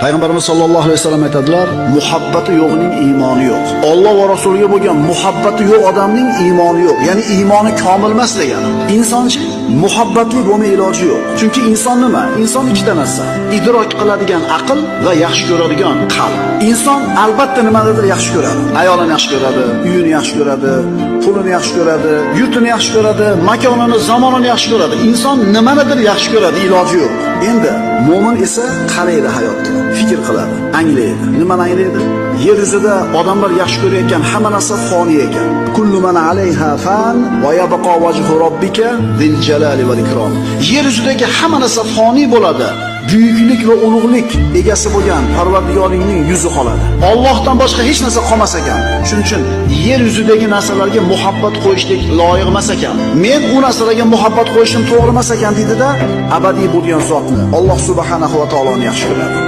Payg'ambarimiz sollallohu alayhi vasallam aytadilar, muhabbati yo'qning iymoni yo'q. Alloh va rasuliga bo'lgan muhabbati yo'q odamning iymoni yo'q. Ya'ni iymoni komil emas degani. Insonchi muhabbatli bo'lmay iloji yo'q. Chunki inson nima? Inson ikkita narsa. Idrok qiladigan aql va yaxshi ko'radigan qalb. Inson albatta nimanidir yaxshi ko'radi. Ayolini yaxshi ko'radi, uyini yaxshi ko'radi, pulini yaxshi ko'radi, yurtini yaxshi ko'radi, makonini, zamonini yaxshi ko'radi. Inson nimanidir yaxshi ko'radi, iloji yo'q. Endi mo'min esa qaraydi hayotga, fikr qiladi, anglaydi. Nimani anglaydi? Yer yuzida odamlar yaxshi ko'rayotgan hamma narsa foniy ekan. Kullu man alayha fan va yabqa wajhu robbika zil jalali val ikrom. Yer yuzidagi hamma narsa foniy bo'ladi. Buyuklik va ulug'lik egasi bo'lgan Parvardigoringning yuzi qoladi. Allohdan boshqa hech narsa qolmas ekan. Shuning uchun yer yuzidagi narsalarga muhabbat qo'yishlik loyiq emas ekan. Men u narsalarga muhabbat qo'yishim to'g'ri emas ekan, dedi-da, abadiy bo'lgan zotni, Alloh subhanahu va taoloni yaxshi ko'radi.